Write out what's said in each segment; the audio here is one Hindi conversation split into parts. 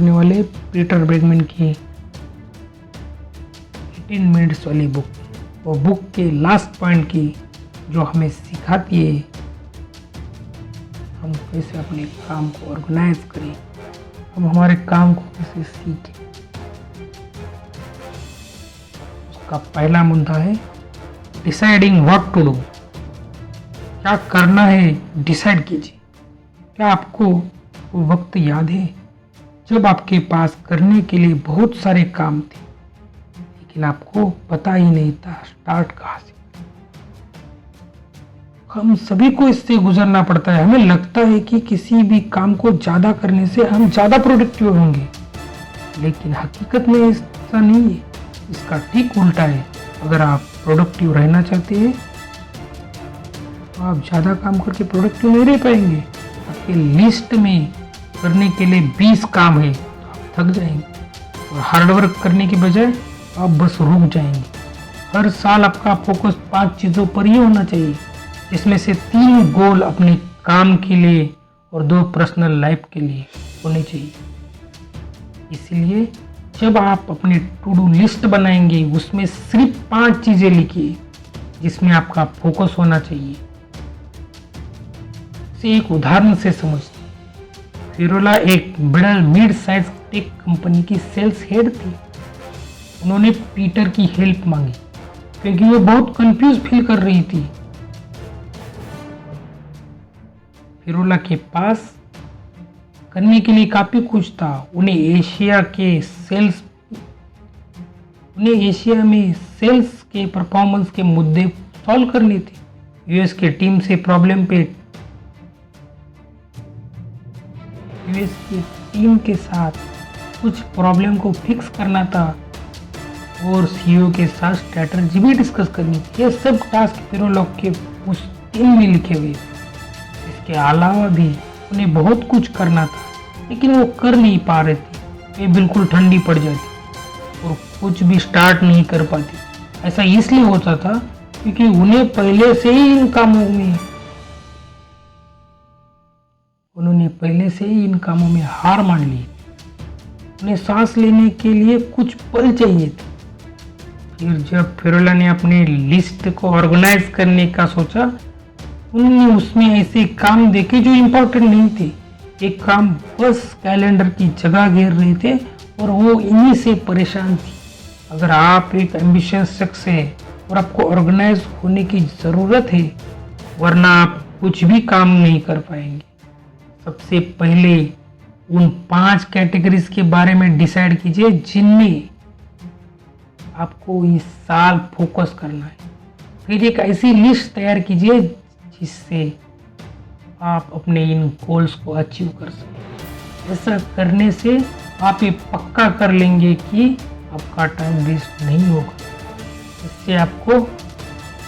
करने वाले पीटर ब्रेगमैन की 18 मिनट्स वाली बुक। वो बुक के लास्ट पॉइंट की जो हमें सिखाती है हम कैसे अपने काम को ऑर्गेनाइज करें, हम हमारे काम को कैसे सीखें। उसका पहला मुद्दा है डिसाइडिंग व्हाट टू डू। क्या करना है डिसाइड कीजिए। क्या आपको वो वक्त याद है जब आपके पास करने के लिए बहुत सारे काम थे लेकिन आपको पता ही नहीं था स्टार्ट कहाँ से। हम सभी को इससे गुजरना पड़ता है। हमें लगता है कि किसी भी काम को ज़्यादा करने से हम ज़्यादा प्रोडक्टिव होंगे, लेकिन हकीकत में ऐसा नहीं है। इसका ठीक उल्टा है। अगर आप प्रोडक्टिव रहना चाहते हैं तो आप ज़्यादा काम करके प्रोडक्टिव नहीं रह पाएंगे। आपके लिस्ट में करने के लिए 20 काम है तो आप थक जाएंगे और हार्डवर्क करने के बजाय आप बस रुक जाएंगे। हर साल आपका फोकस 5 चीज़ों पर ही होना चाहिए, इसमें से 3 गोल अपने काम के लिए और 2 पर्सनल लाइफ के लिए होने चाहिए। इसलिए जब आप अपनी टू डू लिस्ट बनाएंगे उसमें सिर्फ 5 चीज़ें लिखिए जिसमें आपका फोकस होना चाहिए। इसे एक उदाहरण से समझते। फिरोला एक मिड साइज टेक कंपनी की सेल्स हेड थी। उन्होंने पीटर की हेल्प मांगी क्योंकि वो बहुत कंफ्यूज फील कर रही थी। फिरोला के पास करने के लिए काफी कुछ था। उन्हें एशिया में सेल्स के परफॉर्मेंस के मुद्दे सॉल्व करने थे। यूएस की टीम के साथ कुछ प्रॉब्लम को फिक्स करना था और सीईओ के साथ स्ट्रैटेजी भी डिस्कस करनी थी। ये सब टास्क फिरोला के उस टीम में लिखे हुए थे। इसके अलावा भी उन्हें बहुत कुछ करना था लेकिन वो कर नहीं पा रहे थे। वे बिल्कुल ठंडी पड़ जाती और कुछ भी स्टार्ट नहीं कर पाती। ऐसा इसलिए होता था क्योंकि उन्होंने पहले से ही इन कामों में हार मान ली। उन्हें सांस लेने के लिए कुछ पल चाहिए थे। फिर जब फिरोला ने अपने लिस्ट को ऑर्गेनाइज करने का सोचा, उन्होंने उसमें ऐसे काम देखे जो इम्पोर्टेंट नहीं थे। एक काम बस कैलेंडर की जगह घेर रहे थे और वो इन्हीं से परेशान थी। अगर आप एक एम्बिशियस शख्स है और आपको ऑर्गेनाइज होने की ज़रूरत है, वरना आप कुछ भी काम नहीं कर पाएंगे। सबसे पहले उन 5 कैटेगरीज के बारे में डिसाइड कीजिए जिनमें आपको इस साल फोकस करना है। फिर एक ऐसी लिस्ट तैयार कीजिए जिससे आप अपने इन गोल्स को अचीव कर सकें। ऐसा करने से आप ये पक्का कर लेंगे कि आपका टाइम वेस्ट नहीं होगा। इससे आपको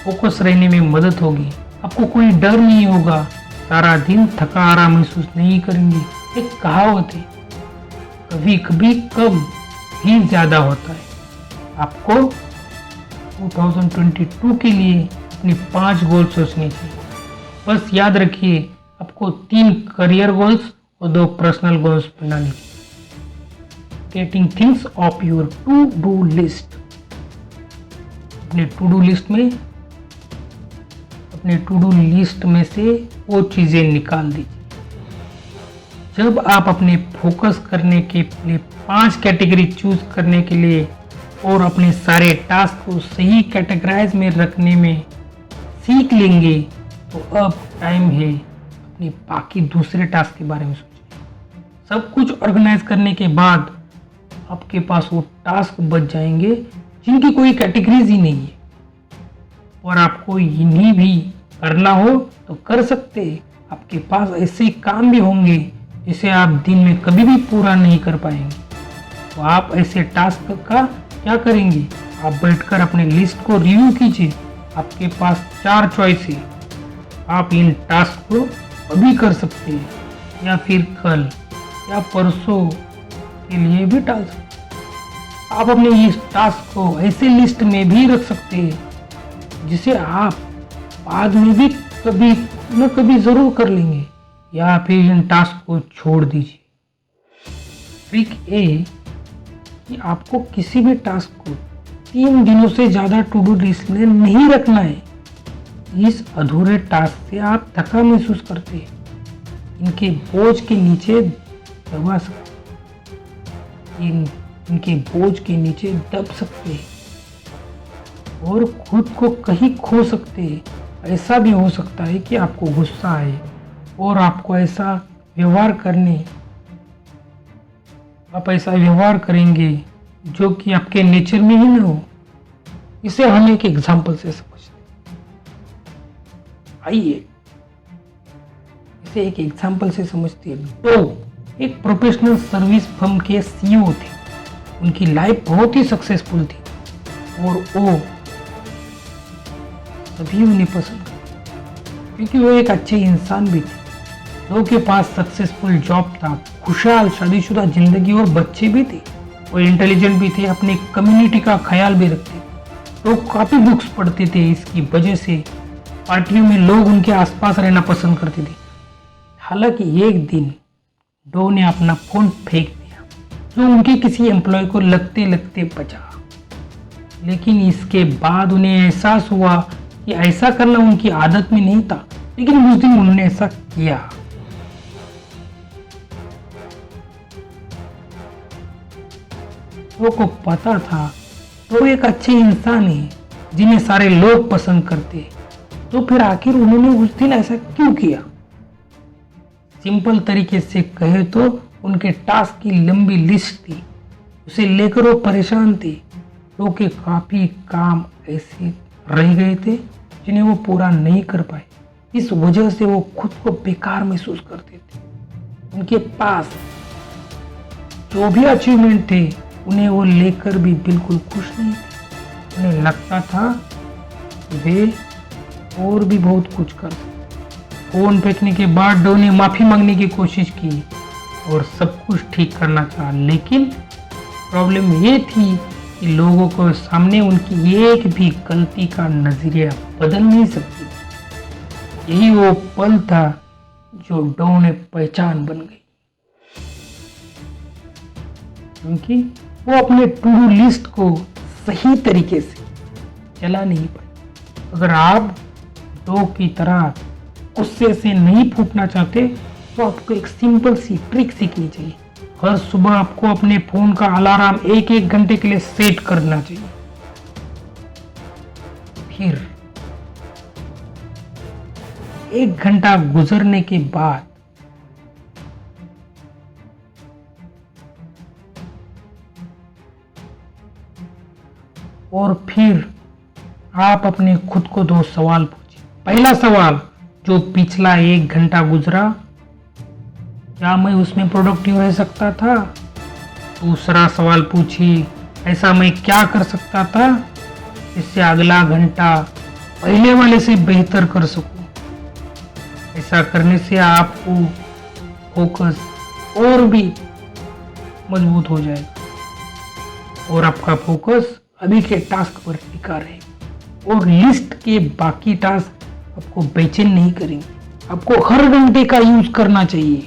फोकस रहने में मदद होगी। आपको कोई डर नहीं होगा। सारा दिन थका हारा महसूस नहीं करेंगे। एक कहावत है, कभी कभी कम ही ज़्यादा होता है। आपको 2022 के लिए अपने 5 गोल सोचने चाहिए। बस याद रखिए, आपको 3 करियर गोल्स और 2 पर्सनल गोल्स बनाने चाहिए। Getting things off your to do list. अपने टू डू लिस्ट में से वो चीज़ें निकाल दीजिए। जब आप अपने फोकस करने के लिए 5 कैटेगरी चूज करने के लिए और अपने सारे टास्क को सही कैटेगराइज में रखने में सीख लेंगे तो अब टाइम है अपने बाकी दूसरे टास्क के बारे में सोचिए। सब कुछ ऑर्गेनाइज करने के बाद आपके पास वो टास्क बच जाएंगे जिनकी कोई कैटेगरीज ही नहीं है और आपको इन्हीं भी करना हो तो कर सकते हैं। आपके पास ऐसे काम भी होंगे जिसे आप दिन में कभी भी पूरा नहीं कर पाएंगे। तो आप ऐसे टास्क का क्या करेंगे? आप बैठकर अपने लिस्ट को रिव्यू कीजिए। आपके पास 4 चॉइस है। आप इन टास्क को अभी कर सकते हैं या फिर कल या परसों के लिए भी टाल सकते हैं। आप अपने इस टास्क को ऐसे लिस्ट में भी रख सकते हैं जिसे आप बाद में भी कभी न कभी जरूर कर लेंगे, या फिर इन टास्क को छोड़ दीजिए। ट्रिक ए कि आपको किसी भी टास्क को 3 दिनों से ज़्यादा टू डू लिस्ट में नहीं रखना है। इस अधूरे टास्क से आप थका महसूस करते हैं, इनके बोझ के नीचे दबा सकते इनके बोझ के नीचे दब सकते हैं और खुद को कहीं खो सकते हैं। ऐसा भी हो सकता है कि आपको गुस्सा आए और आप ऐसा व्यवहार करेंगे जो कि आपके नेचर में ही ना हो। इसे हम एक एग्जाम्पल से समझते हैं। आइए इसे एक एग्जाम्पल से समझते हैं। तो एक प्रोफेशनल सर्विस फर्म के सीईओ थे। उनकी लाइफ बहुत ही सक्सेसफुल थी और वो सभी उन्हें पसंद करते क्योंकि वो एक अच्छे इंसान भी थे। लोगों के पास सक्सेसफुल जॉब था, खुशहाल शादीशुदा जिंदगी और बच्चे भी थे। वो इंटेलिजेंट भी थे, अपने कम्युनिटी का ख्याल भी रखते थे। लोग काफ़ी बुक्स पढ़ते थे। इसकी वजह से पार्टियों में लोग उनके आसपास रहना पसंद करते थे। हालांकि एक दिन डो ने अपना फ़ोन फेंक दिया जो उनके किसी एम्प्लॉय को लगते लगते बचा। लेकिन इसके बाद उन्हें एहसास हुआ कि ऐसा करना उनकी आदत में नहीं था, लेकिन उस दिन उन्होंने ऐसा किया। डो को पता था तो एक अच्छे इंसान है जिन्हें सारे लोग पसंद करते, तो फिर आखिर उन्होंने उस दिन ऐसा क्यों किया? सिंपल तरीके से कहे तो उनके टास्क की लंबी लिस्ट थी, उसे लेकर वो परेशान थे। डो के काफी काम ऐसे रह गए थे जिन्हें वो पूरा नहीं कर पाए। इस वजह से वो खुद को बेकार महसूस करते थे। उनके पास जो भी अचीवमेंट थे उन्हें वो लेकर भी बिल्कुल खुश नहीं थे। उन्हें लगता था वे और भी बहुत कुछ कर सकते। फोन फेंकने के बाद डो ने माफी मांगने की कोशिश की और सब कुछ ठीक करना चाहा, लेकिन प्रॉब्लम ये थी कि लोगों को सामने उनकी एक भी गलती का नजरिया बदल नहीं सकती। यही वो पल था जो डो ने पहचान बन गई, क्योंकि वो अपने टू डू लिस्ट को सही तरीके से चला नहीं पाई। अगर आप डो की तरह गुस्से से नहीं फूटना चाहते तो आपको एक सिंपल सी ट्रिक सीखनी चाहिए। हर सुबह आपको अपने फोन का अलार्म 1-1 घंटे के लिए सेट करना चाहिए। फिर 1 घंटा गुजरने के बाद और फिर आप अपने खुद को 2 सवाल पूछिए। पहला सवाल, जो पिछला 1 घंटा गुजरा, क्या मैं उसमें प्रोडक्टिव रह सकता था? दूसरा सवाल पूछिए, ऐसा मैं क्या कर सकता था जिससे अगला घंटा पहले वाले से बेहतर कर सकूं? ऐसा करने से आपको फोकस और भी मजबूत हो जाएगा और आपका फोकस अभी के टास्क पर टिका रहेगा और लिस्ट के बाकी टास्क आपको बेचैन नहीं करेंगे। आपको हर घंटे का यूज करना चाहिए।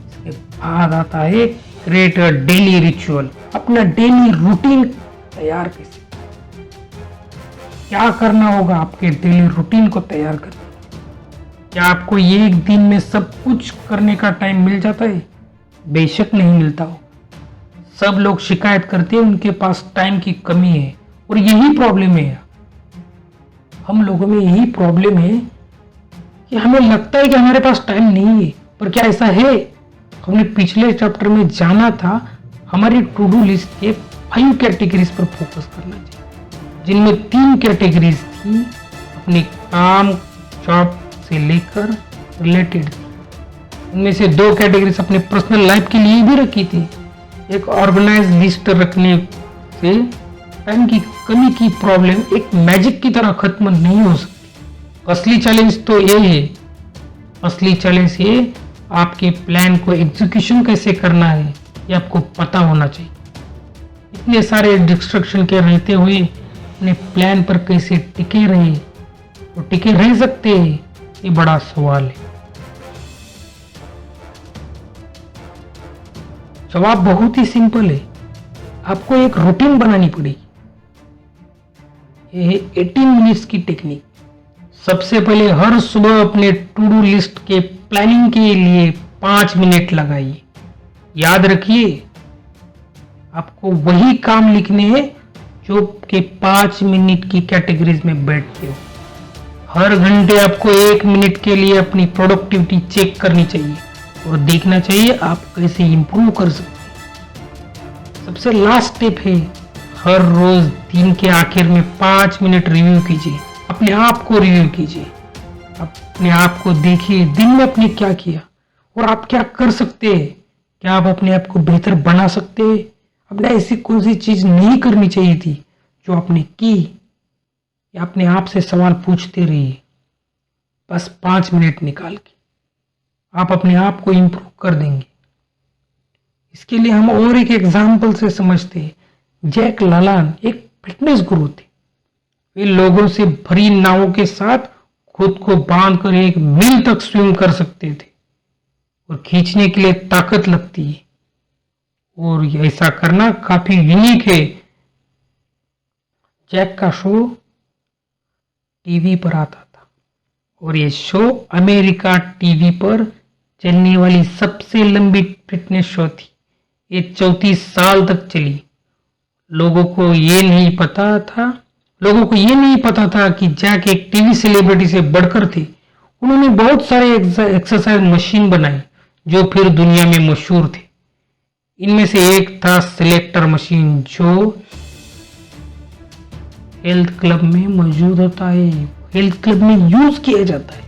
इसके बाद आता है क्रिएट अ डेली रिचुअल। अपना डेली रूटीन तैयार कैसे, क्या करना होगा आपके डेली रूटीन को तैयार करने? क्या आपको ये एक दिन में सब कुछ करने का टाइम मिल जाता है? बेशक नहीं मिलता हो। सब लोग शिकायत करते हैं उनके पास टाइम की कमी है और यही प्रॉब्लम है। हम लोगों में यही प्रॉब्लम है कि हमें लगता है कि हमारे पास टाइम नहीं है, पर क्या ऐसा है? हमने पिछले चैप्टर में जाना था हमारी टू डू लिस्ट के 5 कैटेगरीज पर फोकस करना चाहिए, जिनमें 3 कैटेगरीज थी अपने काम जॉब से लेकर रिलेटेड थी। उनमें से 2 कैटेगरीज अपने पर्सनल लाइफ के लिए भी रखी थी। एक ऑर्गेनाइज लिस्ट रखने से टाइम की कमी की प्रॉब्लम एक मैजिक की तरह खत्म नहीं हो सकती। असली चैलेंज तो ये है, असली चैलेंज ये आपके प्लान को एग्जीक्यूशन कैसे करना है ये आपको पता होना चाहिए। इतने सारे डिस्ट्रक्शन के रहते हुए अपने प्लान पर कैसे टिके रहे और टिके रह सकते हैं, ये बड़ा सवाल है। जवाब बहुत ही सिंपल है। आपको एक रूटीन बनानी पड़ेगी। ये है 18 मिनट्स की टेक्निक। सबसे पहले हर सुबह अपने टू डू लिस्ट के प्लानिंग के लिए 5 मिनट लगाइए। याद रखिए, आपको वही काम लिखने हैं जो कि 5 मिनट की कैटेगरीज में बैठते हो। हर घंटे आपको 1 मिनट के लिए अपनी प्रोडक्टिविटी चेक करनी चाहिए और देखना चाहिए आप कैसे इंप्रूव कर सकते हैं। सबसे लास्ट स्टेप है, हर रोज दिन के आखिर में 5 मिनट रिव्यू कीजिए। अपने आप को रिव्यू कीजिए, अपने आप को देखिए दिन में आपने क्या किया और आप क्या कर सकते हैं। क्या आप अपने आप को बेहतर बना सकते हैं? आपने ऐसी कौन सी चीज नहीं करनी चाहिए थी जो आपने की? या अपने आप से सवाल पूछते रहिए, बस 5 मिनट निकाल के आप अपने आप को इंप्रूव कर देंगे। इसके लिए हम और एक एग्जाम्पल से समझते हैं। जैक लालान एक फिटनेस गुरु थे। वे लोगों से भरी नावों के साथ खुद को बांधकर 1 मील तक स्विम कर सकते थे और खींचने के लिए ताकत लगती है और ऐसा करना काफी यूनिक है। जैक का शो टीवी पर आता था और ये शो अमेरिका टीवी पर चलने वाली सबसे लंबी फिटनेस शो थी। ये 34 साल तक चली। लोगों को ये नहीं पता था कि जैक एक टीवी सेलिब्रिटी से बढ़कर थे। उन्होंने बहुत सारे एक्सरसाइज मशीन बनाई जो फिर दुनिया में मशहूर थे। इनमें से एक था सिलेक्टर मशीन, जो हेल्थ क्लब में मौजूद होता है, हेल्थ क्लब में यूज किया जाता है।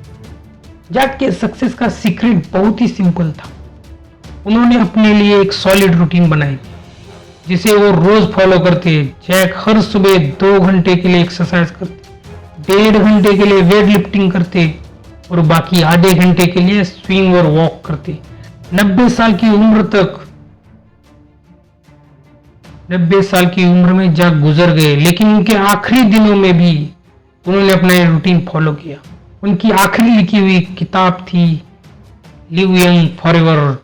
जैक के सक्सेस का सीक्रेट बहुत ही सिंपल था। उन्होंने अपने लिए एक सॉलिड रूटीन बनाई जिसे वो रोज फॉलो करते। जैक हर सुबह 2 घंटे के लिए एक्सरसाइज करते, 1.5 घंटे के लिए वेट लिफ्टिंग करते और बाकी आधे घंटे के लिए स्विंग और वॉक करते। 90 साल की उम्र में जैक गुजर गए, लेकिन उनके आखिरी दिनों में भी उन्होंने अपना रूटीन फॉलो किया। उनकी आखिरी लिखी हुई किताब थी लिव यंग फॉरएवर,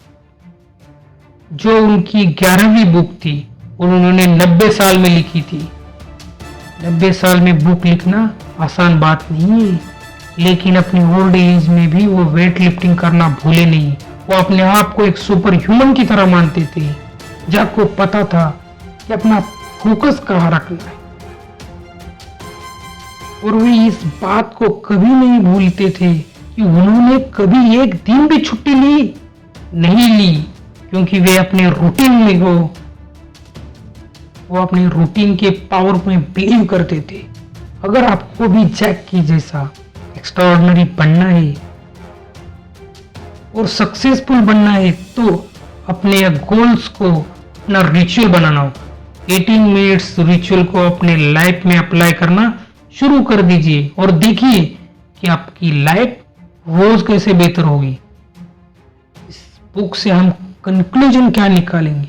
जो उनकी 11वीं बुक थी और उन्होंने 90 साल में लिखी थी। 90 साल में बुक लिखना आसान बात नहीं है, लेकिन अपनी ओल्ड एज में भी वो वेट लिफ्टिंग करना भूले नहीं। वो अपने आप को एक सुपर ह्यूमन की तरह मानते थे। जैक को पता था कि अपना फोकस कहाँ रखना है और वे इस बात को कभी नहीं भूलते थे कि उन्होंने कभी एक दिन भी छुट्टी नहीं ली, क्योंकि वे अपने रूटीन में वो अपने रूटीन के पावर में बिलीव करते थे। अगर आपको भी जैक की जैसा एक्स्ट्राऑर्डिनरी बनना है और सक्सेसफुल बनना है तो अपने गोल्स को अपना रिचुअल बनाना होगा। 18 मिनट्स रिचुअल को अपने लाइफ में अप्लाई करना शुरू कर दीजिए और देखिए कि आपकी लाइफ रोज कैसे बेहतर होगी। इस बुक से हम कंक्लूजन क्या निकालेंगे,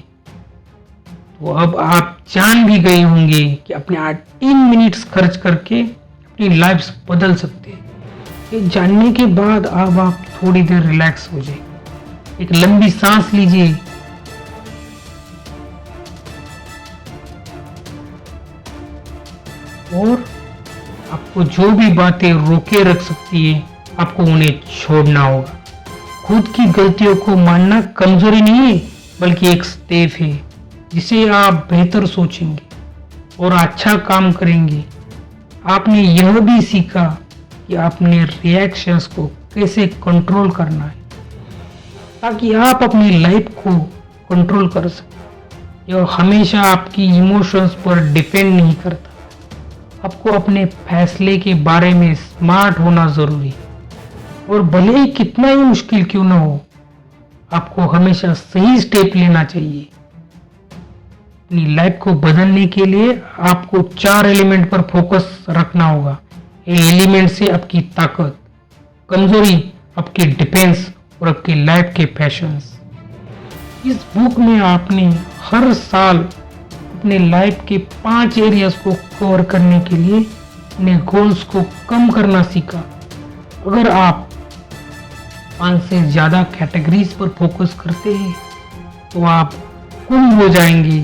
तो अब आप जान भी गए होंगे कि अपने 18 मिनट्स खर्च करके अपनी लाइफ बदल सकते हैं। ये जानने के बाद अब आप थोड़ी देर रिलैक्स हो जाए, एक लंबी सांस लीजिए और आपको जो भी बातें रोके रख सकती है आपको उन्हें छोड़ना होगा। खुद की गलतियों को मानना कमजोरी नहीं है, बल्कि एक स्टेप है जिसे आप बेहतर सोचेंगे और अच्छा काम करेंगे। आपने यह भी सीखा कि आपने रिएक्शंस को कैसे कंट्रोल करना है ताकि आप अपनी लाइफ को कंट्रोल कर सकें। यह हमेशा आपकी इमोशंस पर डिपेंड नहीं करता। आपको अपने फैसले के बारे में स्मार्ट होना जरूरी है और भले ही कितना ही मुश्किल क्यों ना हो, आपको हमेशा सही स्टेप लेना चाहिए। अपनी लाइफ को बदलने के लिए आपको 4 एलिमेंट पर फोकस रखना होगा। ये एलिमेंट से आपकी ताकत, कमजोरी, आपकी डिफेंस और आपकी लाइफ के पैशंस। इस बुक में आपने हर साल अपने लाइफ के 5 एरियाज को कवर करने के लिए अपने गोल्स को कम करना सीखा। अगर आप 5 से ज्यादा कैटेगरीज पर फोकस करते हैं तो आप गुम हो जाएंगे,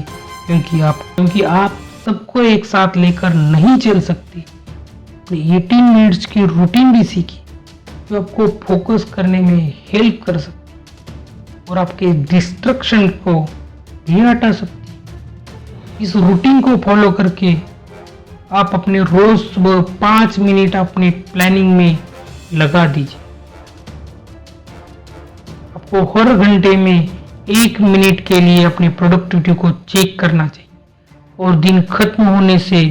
क्योंकि आप सबको एक साथ लेकर नहीं चल सकते। 18 मिनट्स की रूटीन भी सीखी जो आपको फोकस करने में हेल्प कर सकती है और आपके डिस्ट्रक्शन को भी हटा सकती है। इस रूटीन को फॉलो करके आप अपने रोज सुबह 5 मिनट अपनी प्लानिंग में लगा दीजिए। आपको हर घंटे में 1 मिनट के लिए अपनी प्रोडक्टिविटी को चेक करना चाहिए और दिन खत्म होने से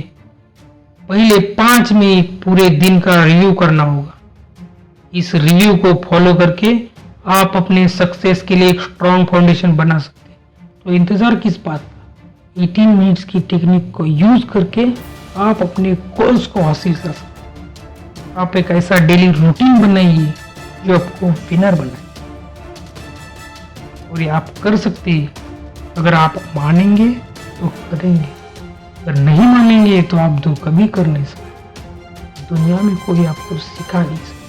पहले 5 मिनट पूरे दिन का रिव्यू करना होगा। इस रिव्यू को फॉलो करके आप अपने सक्सेस के लिए एक स्ट्रॉन्ग फाउंडेशन बना सकते हैं। तो इंतजार किस बात का? 18 मिनट्स की टेक्निक को यूज करके आप अपने गोल्स को हासिल कर सकते हैं। आप एक ऐसा डेली रूटीन बनाइए जो आपको विनर बनाए, और ये आप कर सकते हैं। अगर आप मानेंगे तो करेंगे, अगर नहीं मानेंगे तो आप तो कभी कर नहीं सकते। दुनिया में कोई आपको सिखा नहीं सकता।